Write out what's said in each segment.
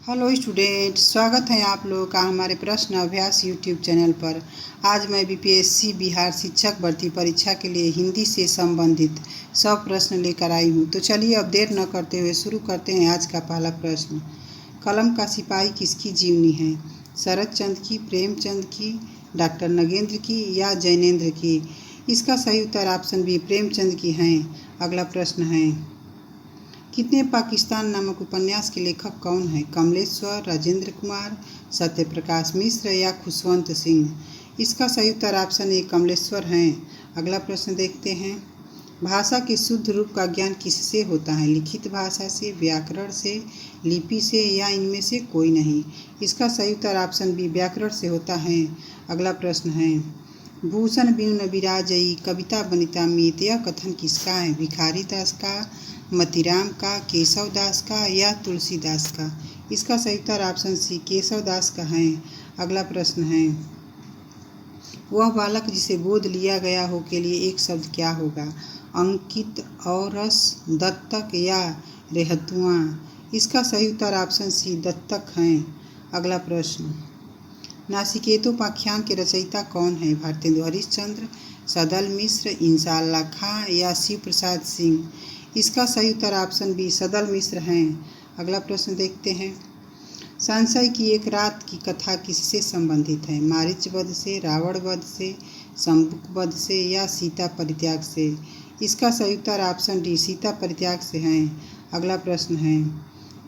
Hello student, स्वागत है आप लोगों का हमारे प्रश्न अभ्यास यूट्यूब चैनल पर। आज मैं बीपीएससी बिहार शिक्षक भर्ती परीक्षा के लिए हिंदी से संबंधित सब प्रश्न लेकर आई हूँ। तो चलिए अब देर न करते हुए शुरू करते हैं आज का पहला प्रश्न। कलम का सिपाही किसकी जीवनी है? शरद चंद्र की, प्रेमचंद की, डॉक्टर नगेंद्र की या जैनेंद्र की? इसका सही उत्तर ऑप्शन बी प्रेमचंद की है। अगला प्रश्न है, कितने पाकिस्तान नामक उपन्यास के लेखक कौन है? कमलेश्वर, राजेंद्र कुमार, सत्यप्रकाश मिश्र या खुशवंत सिंह? इसका सही उत्तर ऑप्शन ए कमलेश्वर हैं। अगला प्रश्न देखते हैं, भाषा के शुद्ध रूप का ज्ञान किससे होता है? लिखित भाषा से, व्याकरण से, लिपि से या इनमें से कोई नहीं? इसका सही उत्तर ऑप्शन बी व्याकरण से होता है। अगला प्रश्न है, भूषण बिनु न विराजई कविता बनिता मीत, यह कथन किसका है? भिखारी दास का, मतीराम का, केशव दास का या तुलसीदास का? इसका सही उत्तर ऑप्शन सी केशव दास का है। अगला प्रश्न है, वह बालक जिसे गोद लिया गया हो के लिए एक शब्द क्या होगा? अंकित, औरस, दत्तक या रेहतुआ? इसका सही उत्तर ऑप्शन सी दत्तक है। अगला प्रश्न, नासिकेतोपाख्यान के रचयिता कौन है? भारतेंदु हरिश्चंद्र, सदल मिश्र, इंशाअल्लाह खां या शिव प्रसाद सिंह? इसका सही उत्तर ऑप्शन बी सदल मिश्र हैं। अगला प्रश्न देखते हैं, संशय की एक रात की कथा किससे संबंधित है? मारीच वध से, रावण वध से, शंभुक वध से या सीता परित्याग से? इसका सही उत्तर ऑप्शन डी सीता परित्याग से है। अगला प्रश्न है,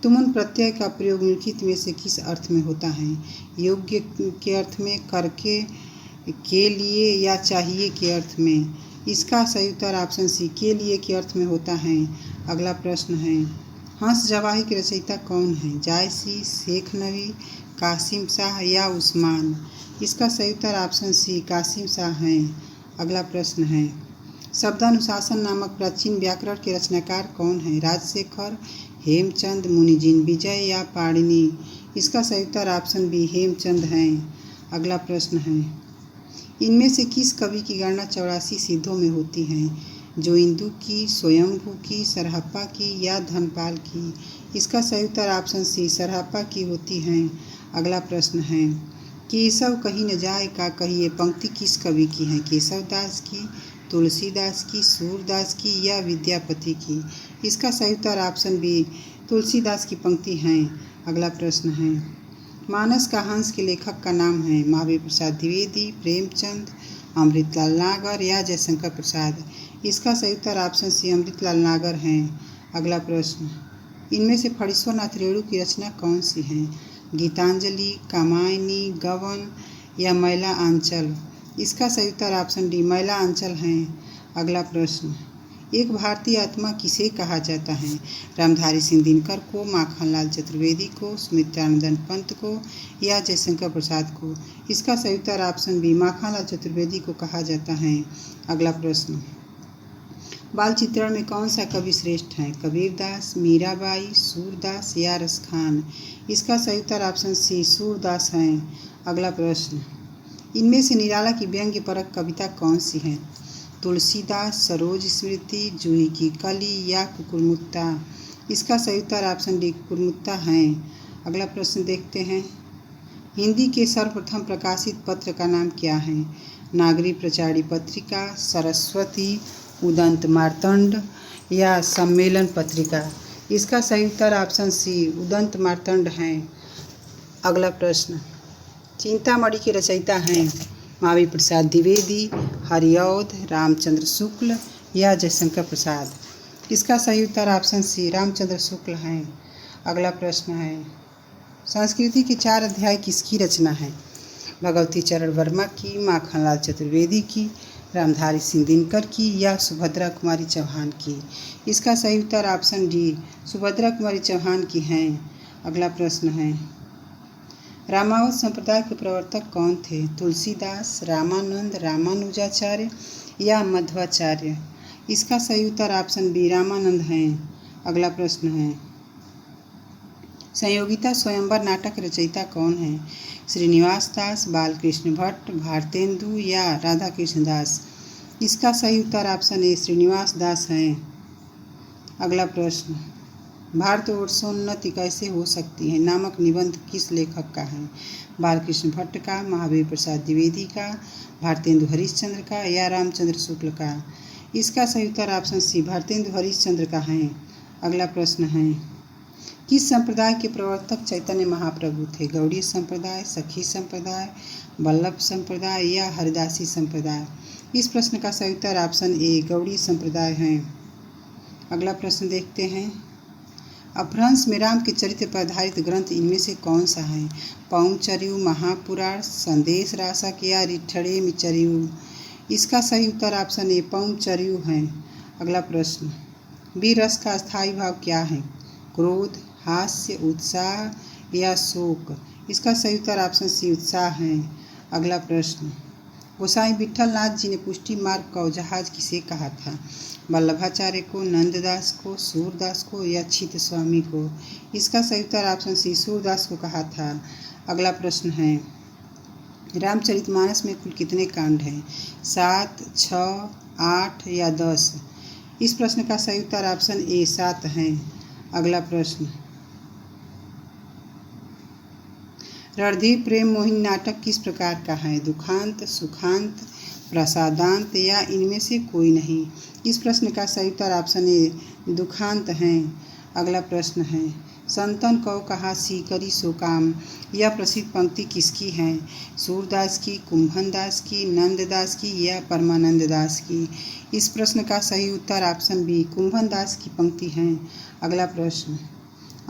तुमुन प्रत्यय का प्रयोग निम्नलिखित में से किस अर्थ में होता है? योग्य के अर्थ में, करके के लिए या चाहिए के अर्थ में? इसका सही उत्तर ऑप्शन सी के लिए के अर्थ में होता है। अगला प्रश्न है, हंस जवाही के रचयिता कौन है? जायसी, शेख नबी, कासिम शाह या उस्मान? इसका सही उत्तर ऑप्शन सी कासिम शाह है। अगला प्रश्न है, शब्दानुशासन नामक प्राचीन व्याकरण के रचनाकार कौन है? राजशेखर, हेमचंद, मुनिजिन विजय या पाणिनि? इसका सही उत्तर ऑप्शन बी हेमचंद है। अगला प्रश्न है, इनमें से किस कवि की गणना 84 सिद्धों में होती है? जो इंदु की, स्वयंभू की, सरहप्पा की या धनपाल की? इसका सही उत्तर ऑप्शन सी सरहप्पा की होती है। अगला प्रश्न है, केशव कहीं न जाए का कहिए पंक्ति किस कवि की है? केशव दास की, तुलसीदास की, सूरदास की या विद्यापति की? इसका सही उत्तर ऑप्शन बी तुलसीदास की पंक्ति है। अगला प्रश्न है, मानस का हंस के लेखक का नाम है? महावीर प्रसाद द्विवेदी, प्रेमचंद, अमृतलाल नागर या जयशंकर प्रसाद? इसका सही उत्तर ऑप्शन सी अमृतलाल नागर हैं। अगला प्रश्न, इनमें से फणीश्वर नाथ रेणु की रचना कौन सी है? गीतांजलि, कामायनी, गवन या मैला आंचल? इसका सही उत्तर ऑप्शन डी मैला आंचल हैं। अगला प्रश्न, एक भारतीय आत्मा किसे कहा जाता है? रामधारी सिंह दिनकर को, माखनलाल चतुर्वेदी को, सुमित्रानंदन पंत को या जयशंकर प्रसाद को? इसका सही उत्तर ऑप्शन बी माखनलाल चतुर्वेदी को कहा जाता है। अगला प्रश्न, बाल चित्रण में कौन सा कवि श्रेष्ठ है? कबीरदास, मीराबाई, सूरदास या रसखान? इसका सही उत्तर ऑप्शन सी सूरदास हैं। अगला प्रश्न, इनमें से निराला की व्यंग्य परक कविता कौन सी है? तुलसीदास, सरोज स्मृति, जूही की कली या कुकुरमुत्ता? इसका सही उत्तर ऑप्शन डी कुकुरमुत्ता हैं। अगला प्रश्न देखते हैं, हिंदी के सर्वप्रथम प्रकाशित पत्र का नाम क्या है? नागरी प्रचारी पत्रिका, सरस्वती, उदंत मार्तंड या सम्मेलन पत्रिका? इसका सही उत्तर ऑप्शन सी उदंत मार्तंड हैं। अगला प्रश्न, चिंतामणि के रचयिता हैं? महावीर प्रसाद द्विवेदी, हरिऔध, रामचंद्र शुक्ल या जयशंकर प्रसाद? इसका सही उत्तर ऑप्शन सी रामचंद्र शुक्ल हैं। अगला प्रश्न है, संस्कृति के 4 अध्याय किसकी रचना है? भगवती चरण वर्मा की, माखनलाल चतुर्वेदी की, रामधारी सिंह दिनकर की या सुभद्रा कुमारी चौहान की? इसका सही उत्तर ऑप्शन डी सुभद्रा कुमारी चौहान की हैं। अगला प्रश्न है, रामावत संप्रदाय के प्रवर्तक कौन थे? तुलसीदास, रामानंद, रामानुजाचार्य या मध्वाचार्य? इसका सही उत्तर ऑप्शन बी रामानंद हैं। अगला प्रश्न है, संयोगिता स्वयंवर नाटक रचयिता कौन है? श्रीनिवास दास, बालकृष्ण भट्ट, भारतेंदु या राधा कृष्ण दास? इसका सही उत्तर ऑप्शन ए श्रीनिवास दास हैं। अगला प्रश्न, भारतवर्षोन्नति कैसे हो सकती है नामक निबंध किस लेखक का है? बालकृष्ण भट्ट का, महावीर प्रसाद द्विवेदी का, भारतेंदु हरिश्चंद्र का या रामचंद्र शुक्ल का? इसका सही उत्तर ऑप्शन सी भारतेंदु हरिश्चंद्र का है। अगला प्रश्न है, किस संप्रदाय के प्रवर्तक चैतन्य महाप्रभु थे? गौड़ीय संप्रदाय, सखी संप्रदाय, वल्लभ संप्रदाय या हरिदासी संप्रदाय? इस प्रश्न का सही उत्तर ऑप्शन ए गौड़ीय संप्रदाय है। अगला प्रश्न देखते हैं, अपभ्रंश में राम के चरित्र पर आधारित ग्रंथ इनमें से कौन सा है? पौंचर्यु, महापुराण, संदेश रासक या रिठड़े मिचर्यु? इसका सही उत्तर ऑप्शन ए पौंचर्यु है। अगला प्रश्न, वीर रस का स्थायी भाव क्या है? क्रोध, हास्य, उत्साह या शोक? इसका सही उत्तर ऑप्शन सी उत्साह है। अगला प्रश्न, गोसाई विट्ठल नाथ जी ने पुष्टि मार्ग का जहाज किसे कहा था? वल्लभाचार्य को, नंददास को, सूरदास को या छित स्वामी को? इसका सही उत्तर ऑप्शन सी सूरदास को कहा था। अगला प्रश्न है, रामचरितमानस में कुल कितने कांड हैं? 7, 6, 8 या 10? इस प्रश्न का सही उत्तर ऑप्शन ए 7 है। अगला प्रश्न, रणधीर प्रेम मोहिनी नाटक किस प्रकार का है? दुखांत, सुखांत, प्रसादांत या इनमें से कोई नहीं? इस प्रश्न का सही उत्तर ऑप्शन ए दुखांत है। अगला प्रश्न है, संतन कौ कहा सीकरी सो काम, यह प्रसिद्ध पंक्ति किसकी है? सूरदास की, कुंभनदास की, नंददास की या परमानंद दास की? इस प्रश्न का सही उत्तर ऑप्शन बी कुंभनदास की पंक्ति है। अगला प्रश्न,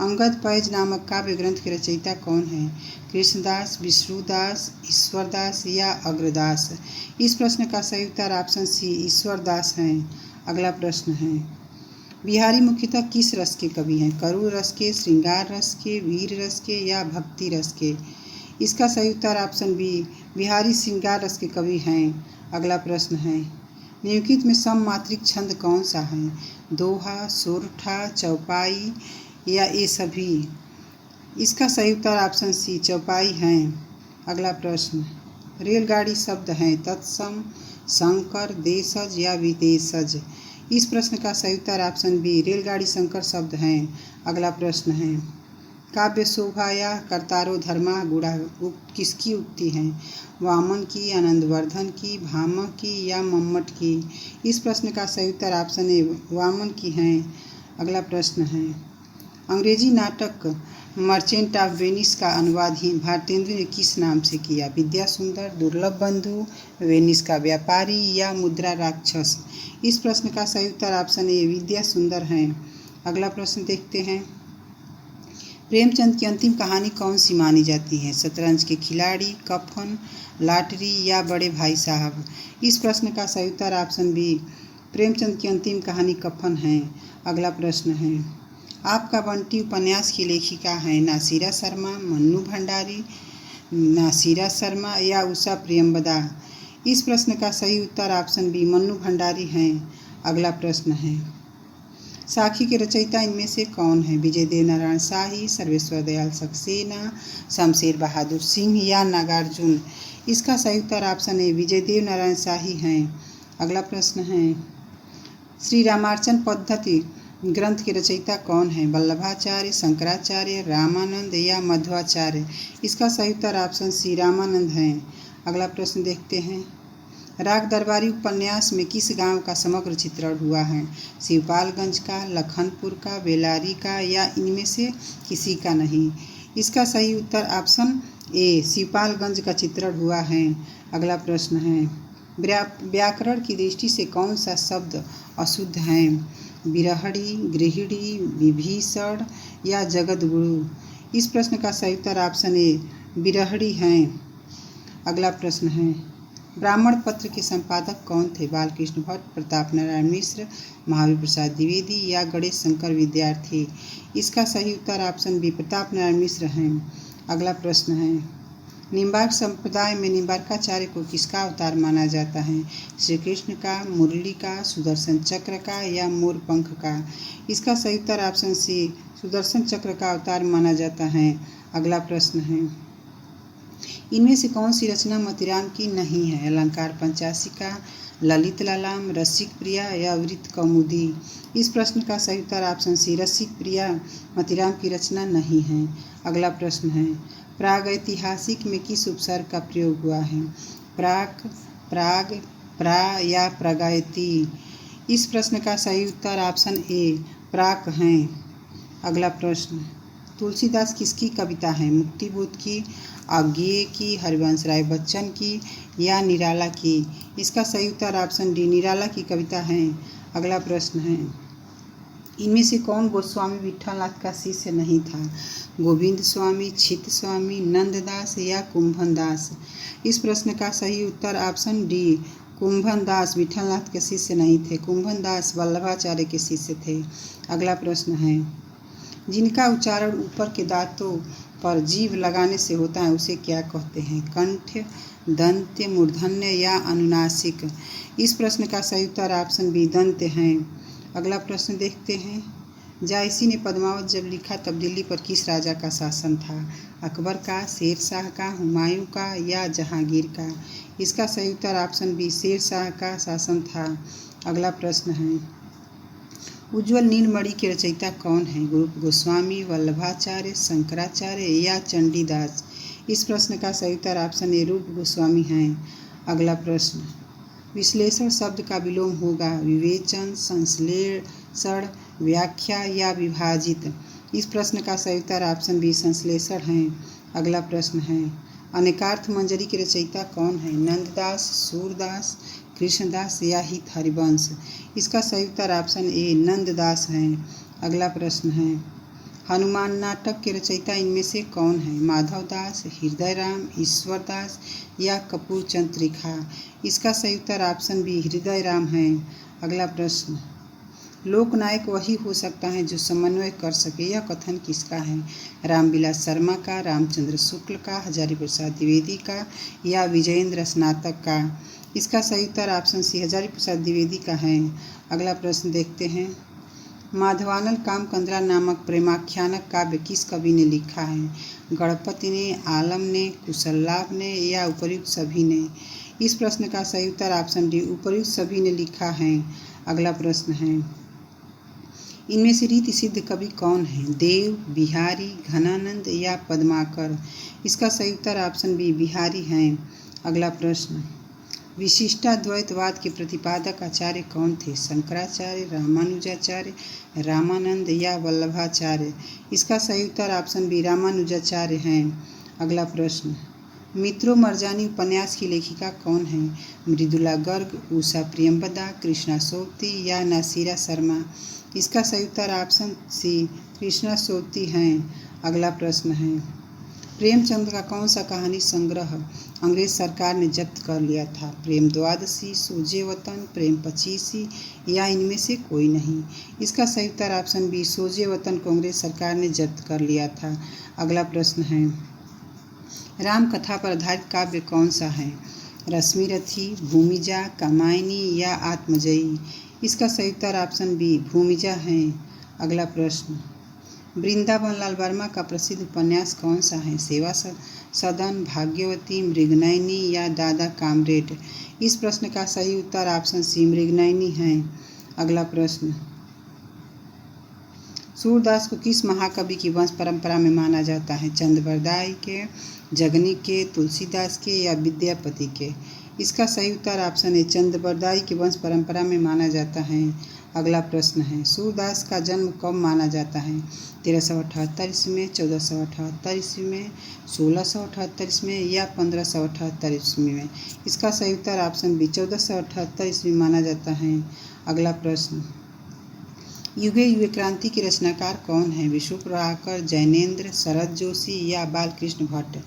अंगद पैज नामक काव्य ग्रंथ के रचयिता कौन है? कृष्णदास, विष्णुदास, ईश्वरदास या अग्रदास? इस प्रश्न का सही उत्तर ऑप्शन सी ईश्वरदास है। अगला प्रश्न है, बिहारी मुख्यतः किस रस के कवि हैं? करुण रस के, श्रृंगार रस के, वीर रस के या भक्ति रस के? इसका सही उत्तर ऑप्शन बी बिहारी श्रृंगार रस के कवि हैं। अगला प्रश्न है, निम्नलिखित में सममात्रिक छंद कौन सा है? दोहा, सोरठा, चौपाई या ये सभी? इसका सही उत्तर ऑप्शन सी चौपाई है। अगला प्रश्न, रेलगाड़ी शब्द हैं तत्सम, संकर, देशज या विदेशज? इस प्रश्न का सही उत्तर ऑप्शन बी रेलगाड़ी संकर शब्द हैं। अगला प्रश्न है, काव्य शोभा या कर्तारो धर्मा गुड़ा किसकी उक्ति है? वामन की, आनंदवर्धन की, भामह की या मम्मट की? इस प्रश्न का सही उत्तर ऑप्शन ए वामन की है। अगला प्रश्न है, अंग्रेजी नाटक मर्चेंट ऑफ वेनिस का अनुवाद ही भारतेंदु ने किस नाम से किया? विद्या सुंदर, दुर्लभ बंधु, वेनिस का व्यापारी या मुद्रा राक्षस? इस प्रश्न का सही उत्तर ऑप्शन ए विद्या सुंदर है। अगला प्रश्न देखते हैं, प्रेमचंद की अंतिम कहानी कौन सी मानी जाती है? शतरंज के खिलाड़ी, कफन, लॉटरी या बड़े भाई साहब? इस प्रश्न का सही उत्तर ऑप्शन बी प्रेमचंद की अंतिम कहानी कफन है। अगला प्रश्न है, आपका बंटी उपन्यास की लेखिका है? नासिरा शर्मा, मन्नू भंडारी, नासिरा शर्मा या उषा प्रियंवदा? इस प्रश्न का सही उत्तर ऑप्शन बी मन्नू भंडारी हैं। अगला प्रश्न है, साखी के रचयिता इनमें से कौन है? विजय देव नारायण शाही, सर्वेश्वर दयाल सक्सेना, शमशेर बहादुर सिंह या नागार्जुन? इसका सही उत्तर ऑप्शन है विजय देव नारायण शाही हैं। अगला प्रश्न है, श्री रामार्चन पद्धति ग्रंथ के रचयिता कौन है? वल्लभाचार्य, शंकराचार्य, रामानंद या मध्वाचार्य? इसका सही उत्तर ऑप्शन सी रामानंद है। अगला प्रश्न देखते हैं, राग दरबारी उपन्यास में किस गांव का समग्र चित्रण हुआ है? शिवपालगंज का, लखनपुर का, बेलारी का या इनमें से किसी का नहीं? इसका सही उत्तर ऑप्शन ए शिवपालगंज का चित्रण हुआ है। अगला प्रश्न है, व्याकरण की दृष्टि से कौन सा शब्द अशुद्ध है? बिरहड़ी, गृहिणी, विभीषण या जगतगुरु? इस प्रश्न का सही उत्तर ऑप्शन ए बिरहड़ी हैं। अगला प्रश्न है, ब्राह्मण पत्र के संपादक कौन थे? बालकृष्ण भट्ट, प्रताप नारायण मिश्र, महावीर प्रसाद द्विवेदी या गणेश शंकर विद्यार्थी? इसका सही उत्तर ऑप्शन बी प्रताप नारायण मिश्र हैं। अगला प्रश्न है, निम्बार्क संप्रदाय में निम्बार्काचार्य को किसका अवतार माना जाता है? श्री कृष्ण का, मुरली का, सुदर्शन चक्र का या मोरपंख का? इसका सही उत्तर ऑप्शन सी सुदर्शन चक्र का अवतार माना जाता है। अगला प्रश्न है, इनमें से कौन सी रचना मोतीराम की नहीं है? अलंकार पंचाशिका, ललित ललाम, रसिक प्रिया या वृत्त कौमुदी। इस प्रश्न का सही उत्तर ऑप्शन सी रसिक प्रिया मोतीराम की रचना नहीं है। अगला प्रश्न है, प्रागैतिहासिक में किस उपसर्ग का प्रयोग हुआ है? प्राक, प्राग, प्रा या प्रागैति। इस प्रश्न का सही उत्तर ऑप्शन ए प्राक है। अगला प्रश्न, तुलसीदास किसकी कविता है? मुक्तिबोध की, अज्ञेय की, हरिवंश राय बच्चन की या निराला की? इसका सही उत्तर ऑप्शन डी निराला की कविता है। अगला प्रश्न है, इनमें से कौन गोस्वामी विठलनाथ का शिष्य नहीं था? गोविंद स्वामी, छित स्वामी, नंददास या कुंभन दास? इस प्रश्न का सही उत्तर ऑप्शन डी कुंभन दास विठलनाथ के शिष्य नहीं थे। कुंभन दास वल्लभाचार्य के शिष्य थे। अगला प्रश्न है, जिनका उच्चारण ऊपर के दांतों पर जीभ लगाने से होता है उसे क्या कहते हैं? कंठ, दंत्य, मूर्धन्य या अनुनासिक? इस प्रश्न का सही उत्तर ऑप्शन बी दंत्य है। अगला प्रश्न देखते हैं, जायसी ने पद्मावत जब लिखा तब दिल्ली पर किस राजा का शासन था? अकबर का, शेर शाह का, हुमायूं का या जहांगीर का? इसका सही उत्तर ऑप्शन बी शेर शाह का शासन था। अगला प्रश्न है, उज्ज्वल नीलमणि के रचयिता कौन है? गोस्वामी, वल्लभाचार्य, शंकराचार्य या चंडीदास? इस प्रश्न का सही उत्तर ऑप्शन ए रूप गोस्वामी है। अगला प्रश्न, विश्लेषण शब्द का विलोम होगा विवेचन, संश्लेषण, व्याख्या या विभाजित? इस प्रश्न का सही उत्तर ऑप्शन बी संश्लेषण है। अगला प्रश्न है, अनेकार्थ मंजरी के रचयिता कौन है? नंददास, सूरदास, कृष्णदास या हित हरिवंश? इसका सही उत्तर ऑप्शन ए नंददास है। अगला प्रश्न है, हनुमान नाटक के रचयिता इनमें से कौन है? माधवदास, हृदयराम, ईश्वरदास या कपूर चंद त्रिखा? इसका सही उत्तर ऑप्शन बी हृदयराम है। अगला प्रश्न, लोकनायक वही हो सकता है जो समन्वय कर सके, यह कथन किसका है? रामविलास शर्मा का, रामचंद्र शुक्ल का, हजारी प्रसाद द्विवेदी का या विजयेंद्र स्नातक का? इसका सही उत्तर ऑप्शन सी हजारी प्रसाद द्विवेदी का है। अगला प्रश्न देखते हैं, माधवानल कामकंद्रा नामक प्रेमाख्यानक काव्य किस कवि ने लिखा है? गणपति ने, आलम ने, कुशललाभ ने या उपर्युक्त सभी ने? इस प्रश्न का सही उत्तर ऑप्शन डी उपर्युक्त सभी ने लिखा है। अगला प्रश्न है, इनमें से रीति सिद्ध कवि कौन है? देव, बिहारी, घनानंद या पद्माकर? इसका सही उत्तर ऑप्शन बी बिहारी है। अगला प्रश्न, विशिष्टाद्वैतवाद के प्रतिपादक आचार्य कौन थे? शंकराचार्य, रामानुजाचार्य, रामानंद या वल्लभाचार्य? इसका सही उत्तर ऑप्शन बी रामानुजाचार्य हैं। अगला प्रश्न, मित्रों मर्जानी उपन्यास की लेखिका कौन है? मृदुला गर्ग, उषा प्रियंवदा, कृष्णा सोबती या नासिरा शर्मा? इसका सही उत्तर ऑप्शन सी कृष्णा सोबती हैं। अगला प्रश्न है, प्रेमचंद का कौन सा कहानी संग्रह अंग्रेज सरकार ने जब्त कर लिया था? प्रेम द्वादशी, सोजे वतन, प्रेम पचीसी या इनमें से कोई नहीं? इसका सही उत्तर ऑप्शन बी सोजे वतन को अंग्रेज सरकार ने जब्त कर लिया था। अगला प्रश्न है, राम कथा पर आधारित काव्य कौन सा है? रश्मिरथी, भूमिजा, कामायनी या आत्मजयी? इसका सही उत्तर ऑप्शन बी भूमिजा है। अगला प्रश्न, वृंदावन लाल वर्मा का प्रसिद्ध उपन्यास कौन सा है? सेवा सदन, भाग्यवती, मृगनयनी या दादा कामरेड? इस प्रश्न का सही उत्तर ऑप्शन सी मृगनयनी है। अगला प्रश्न, सूरदास को किस महाकवि की वंश परंपरा में माना जाता है? चंद्रबरदाई के, जगनी के, तुलसीदास के या विद्यापति के? इसका सही उत्तर ऑप्शन है चंद्रबरदाई के वंश परंपरा में माना जाता है। अगला प्रश्न है, सूरदास का जन्म कब माना जाता है? 1378 ईस्वी में, 1478 ईस्वी में, 1678 ईस्वी में या 1578 ईस्वी में? इसका सही उत्तर ऑप्शन बी 1478 ईस्वी माना जाता है। अगला प्रश्न, युगे युगे क्रांति के रचनाकार कौन है? विष्णु प्रभाकर, जैनेन्द्र, शरद जोशी या बालकृष्ण भट्ट?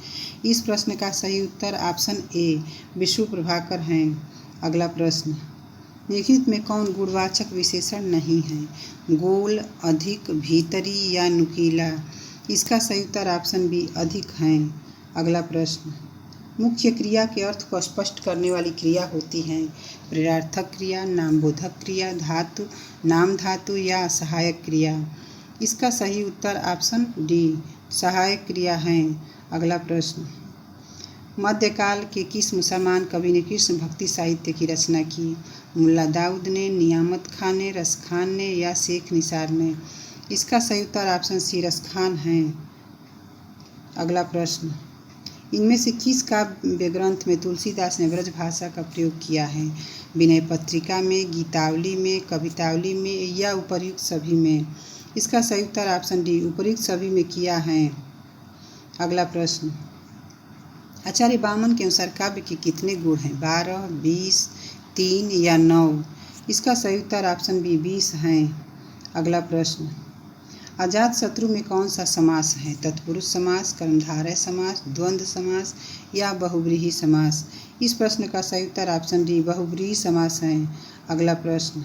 इस प्रश्न का सही उत्तर ऑप्शन ए विष्णु प्रभाकर हैं। अगला प्रश्न, निम्नलिखित में कौन गुणवाचक विशेषण नहीं है? गोल, अधिक, भीतरी या नुकीला? इसका सही उत्तर ऑप्शन बी अधिक हैं। अगला प्रश्न, मुख्य क्रिया के अर्थ को स्पष्ट करने वाली क्रिया होती है? प्रेरणार्थक क्रिया, नामबोधक क्रिया, धातु, नाम धातु या सहायक क्रिया? इसका सही उत्तर ऑप्शन डी सहायक क्रिया है। अगला प्रश्न, मध्यकाल के किस मुसलमान कवि ने कृष्ण भक्ति साहित्य की रचना की? मुल्ला दाऊद ने, नियामत खान ने, रस खान ने या शेख निसार ने? इसका सही उत्तर ऑप्शन सी रस खान है। अगला प्रश्न, इनमें से किस काव्य ग्रंथ में तुलसीदास ने ब्रज भाषा का प्रयोग किया है? विनय पत्रिका में, गीतावली में, कवितावली में या उपर्युक्त सभी में? इसका सही उत्तर ऑप्शन डी उपर्युक्त सभी में किया है। अगला प्रश्न, आचार्य वामन के अनुसार काव्य के कितने गुण हैं? 12, 20, 3 या 9? इसका सही उत्तर ऑप्शन बी 20 है। अगला प्रश्न, अजात शत्रु में कौन सा समास है? तत्पुरुष समास, कर्मधारय समास, द्वंद्व समास या बहुव्रीहि समास? इस प्रश्न का सही उत्तर ऑप्शन डी बहुव्रीहि समास है। अगला प्रश्न,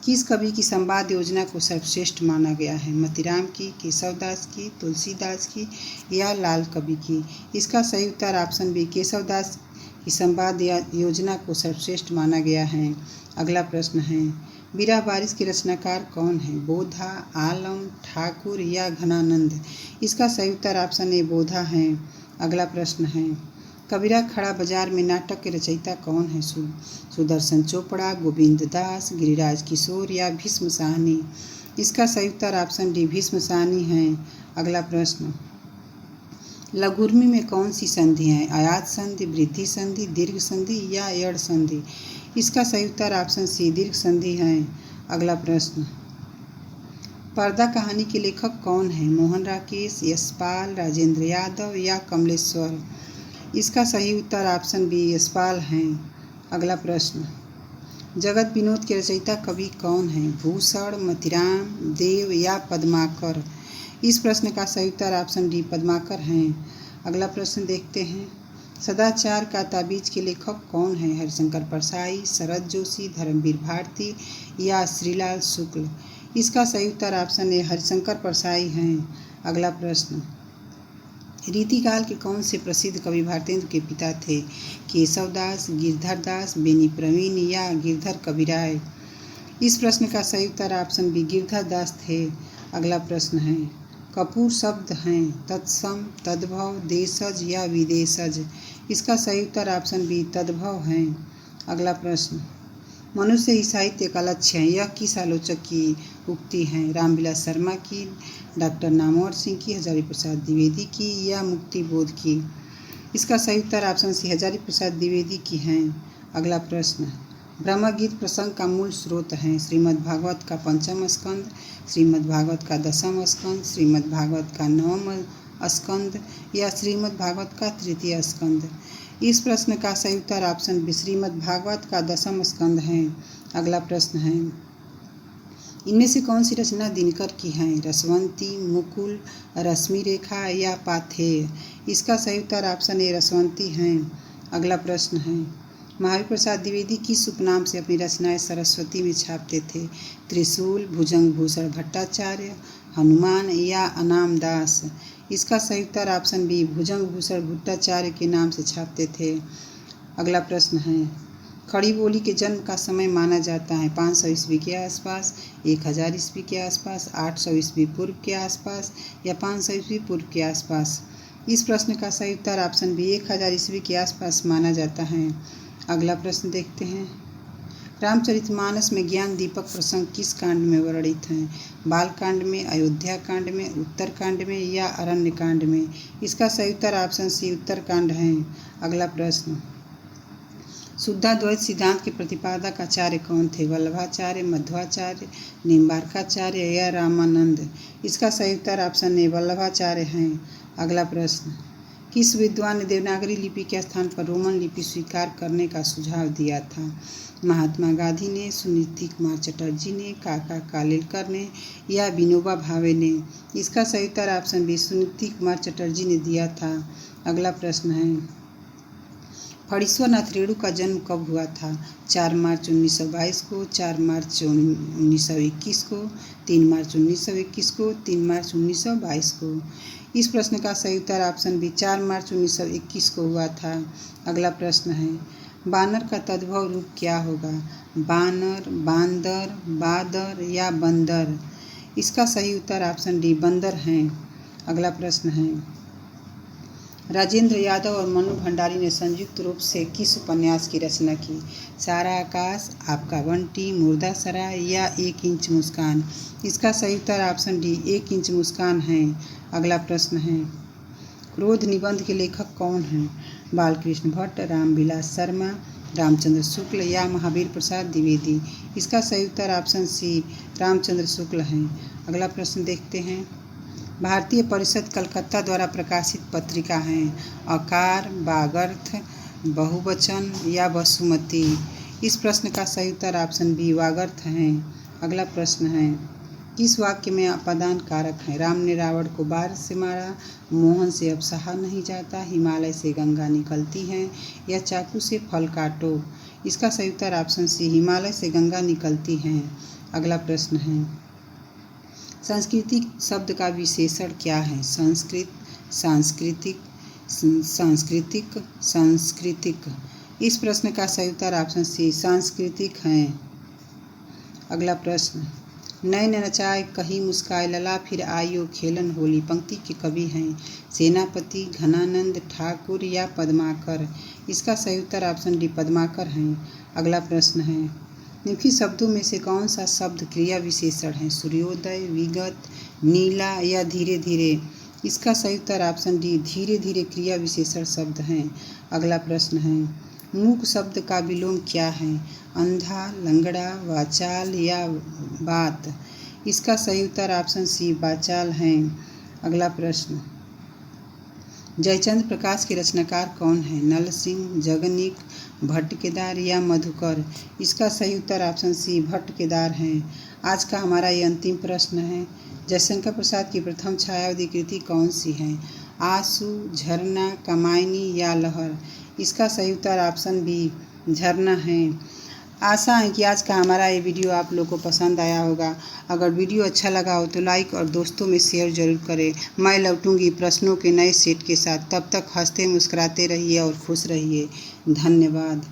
किस कवि की संवाद योजना को सर्वश्रेष्ठ माना गया है? मतीराम की, केशवदास की, तुलसीदास की या लाल कवि की? इसका सही उत्तर ऑप्शन बी केशवदास की संवाद योजना को सर्वश्रेष्ठ माना गया है। अगला प्रश्न है, बीरा बारिश के रचनाकार कौन है? बोधा, आलम, ठाकुर या घनानंद? इसका सही उत्तर ऑप्शन ए बोधा है। अगला प्रश्न है, कबीरा खड़ा बाजार में नाटक के रचयिता कौन है? सुदर्शन चोपड़ा, गोविंद दास, गिरिराज किशोर या भीष्म साहनी? इसका सही उत्तर ऑप्शन डी भीष्म साहनी है। अगला प्रश्न, लघुर्मी में कौन सी संधि है? आयात संधि, वृद्धि संधि, दीर्घ संधि या यड़ संधि? इसका सही उत्तर ऑप्शन सी दीर्घ संधि है। अगला प्रश्न, पर्दा कहानी के लेखक कौन है? मोहन राकेश, यशपाल, राजेंद्र यादव या कमलेश्वर? इसका सही उत्तर ऑप्शन बी यशपाल है। अगला प्रश्न, जगत विनोद के रचयिता कवि कौन है? भूषण, मतीराम, देव या पद्माकर? इस प्रश्न का सही उत्तर ऑप्शन डी पद्माकर है। अगला प्रश्न देखते हैं, सदाचार का ताबीज के लेखक कौन है? हरिशंकर परसाई, शरद जोशी, धर्मवीर भारती या श्रीलाल शुक्ल? इसका सही उत्तर ऑप्शन ए हरिशंकर परसाई है। अगला प्रश्न, रीतिकाल के कौन से प्रसिद्ध कवि भारतेंदु के पिता थे? केशवदास, गिरधर दास, बेनी प्रवीण या गिरधर कविराय? इस प्रश्न का सही उत्तर ऑप्शन बी गिरधर दास थे। अगला प्रश्न है, कपूर शब्द हैं तत्सम, तद्भव, देशज या विदेशज? इसका सही उत्तर ऑप्शन बी तद्भव है। अगला प्रश्न, मनुष्य ही साहित्य का लक्ष्य है, यह किस आलोचक की उक्ति है? रामविलास शर्मा की, डॉक्टर नामवर सिंह की, हजारी प्रसाद द्विवेदी की या मुक्ति बोध की? इसका सही उत्तर ऑप्शन सी हजारी प्रसाद द्विवेदी की है। अगला प्रश्न, ब्रह्मगीत प्रसंग का मूल स्रोत है? श्रीमद् भागवत का 5वां स्कंद, श्रीमद् भागवत का 10वां स्कंद, श्रीमद् भागवत का 9वां स्कंद या श्रीमद् भागवत का 3वां स्कंद? इस प्रश्न का सही उत्तर ऑप्शन बी श्रीमद् भागवत का 10वां स्कंद है। अगला प्रश्न है, इनमें से कौन सी रचना दिनकर की है? रसवंती, मुकुल, रश्मि रेखा या पाथेय? इसका सही उत्तर ऑप्शन ए रसवंती है। अगला प्रश्न है, महावीर प्रसाद द्विवेदी किस उपनाम से अपनी रचनाएं सरस्वती में छापते थे? त्रिशूल, भुजंग भूषण भट्टाचार्य, हनुमान या अनाम दास? इसका सही उत्तर ऑप्शन बी भुजंग भूषण भट्टाचार्य के नाम से छापते थे। अगला प्रश्न है, खड़ी बोली के जन्म का समय माना जाता है 500 ईस्वी के आसपास, 1000 ईस्वी के आसपास, 800 ईस्वी पूर्व के आसपास या 500 ईस्वी पूर्व के आसपास? इस प्रश्न का सही उत्तर ऑप्शन बी 1000 ईस्वी के आसपास माना जाता है। अगला प्रश्न देखते हैं, रामचरितमानस में ज्ञान दीपक प्रसंग किस कांड में वर्णित हैं? बाल कांड में, अयोध्या कांड में, उत्तर कांड में या अरण्य कांड में? इसका सही उत्तर ऑप्शन सी उत्तर कांड है। अगला प्रश्न, शुद्धाद्वैत सिद्धांत के प्रतिपादक आचार्य कौन थे? वल्लभाचार्य, मध्वाचार्य, निम्बार्काचार्य या रामानंद? इसका सही उत्तर ऑप्शन ए वल्लभाचार्य हैं। अगला प्रश्न, किस विद्वान ने देवनागरी लिपि के स्थान पर रोमन लिपि स्वीकार करने का सुझाव दिया था? महात्मा गांधी ने, सुनीति कुमार चटर्जी ने, काका कालेलकर ने या विनोबा भावे ने? इसका सही उत्तर ऑप्शन बी सुनीति कुमार चटर्जी ने दिया था। अगला प्रश्न है, फणीश्वरनाथ रेणु का जन्म कब हुआ था? 4 मार्च 1922 को, 4 मार्च 1921 को, 3 मार्च 1921 को, 3 मार्च 1922 को? इस प्रश्न का सही उत्तर ऑप्शन बी 4 मार्च 1921 को हुआ था। अगला प्रश्न है, बानर का तद्भव रूप क्या होगा? बानर, बांदर, बादर या बंदर? इसका सही उत्तर ऑप्शन डी बंदर है। अगला प्रश्न है, राजेंद्र यादव और मनु भंडारी ने संयुक्त रूप से किस उपन्यास की रचना की? सारा आकाश, आपका बंटी, मुर्दासराय या 1 इंच मुस्कान? इसका सही उत्तर ऑप्शन डी 1 इंच मुस्कान है। अगला प्रश्न है, क्रोध निबंध के लेखक कौन हैं? बालकृष्ण भट्ट, रामविलास शर्मा, रामचंद्र शुक्ल या महावीर प्रसाद द्विवेदी? इसका सही उत्तर ऑप्शन सी रामचंद्र शुक्ल हैं। अगला प्रश्न देखते हैं, भारतीय परिषद कलकत्ता द्वारा प्रकाशित पत्रिका हैं आकार, वागर्थ, बहुवचन या वसुमती? इस प्रश्न का सही उत्तर ऑप्शन बी वागर्थ हैं। अगला प्रश्न है, किस वाक्य में अपादान कारक है? राम ने रावण को बार से मारा, मोहन से अब सहा नहीं जाता, हिमालय से गंगा निकलती है या चाकू से फल काटो? इसका सही उत्तर ऑप्शन सी हिमालय से गंगा निकलती है। अगला प्रश्न है, सांस्कृतिक शब्द का विशेषण क्या है? संस्कृत, सांस्कृतिक, सांस्कृतिक, सांस्कृतिक? इस प्रश्न का सही उत्तर ऑप्शन सी सांस्कृतिक है। अगला प्रश्न, नैन नचाए कहीं मुस्काए लला फिर आइयो खेलन होली पंक्ति के कवि हैं सेनापति, घनानंद, ठाकुर या पद्माकर? इसका सही उत्तर ऑप्शन डी पद्माकर हैं। अगला प्रश्न है, निम्नलिखित शब्दों में से कौन सा शब्द क्रिया विशेषण है? सूर्योदय, विगत, नीला या धीरे धीरे? इसका सही उत्तर ऑप्शन डी धीरे धीरे क्रिया विशेषण शब्द हैं। अगला प्रश्न है, मूक शब्द का विलोम क्या है? अंधा, लंगड़ा, वाचाल या बात? इसका सही उत्तर ऑप्शन सी वाचाल हैं। अगला प्रश्न, जयचंद्र प्रकाश के रचनाकार कौन है? नल सिंह, जगनीक, भट्ट केदार या मधुकर? इसका सही उत्तर ऑप्शन सी भट्ट केदार हैं। आज का हमारा ये अंतिम प्रश्न है, जयशंकर प्रसाद की प्रथम छायावादी कृति कौन सी है? आंसू, झरना, कामायनी या लहर? इसका सही उत्तर ऑप्शन बी झरना है। आशा है कि आज का हमारा ये वीडियो आप लोगों को पसंद आया होगा। अगर वीडियो अच्छा लगा हो तो लाइक और दोस्तों में शेयर जरूर करें। मैं लौटूंगी प्रश्नों के नए सेट के साथ। तब तक हंसते मुस्कुराते रहिए और खुश रहिए। धन्यवाद।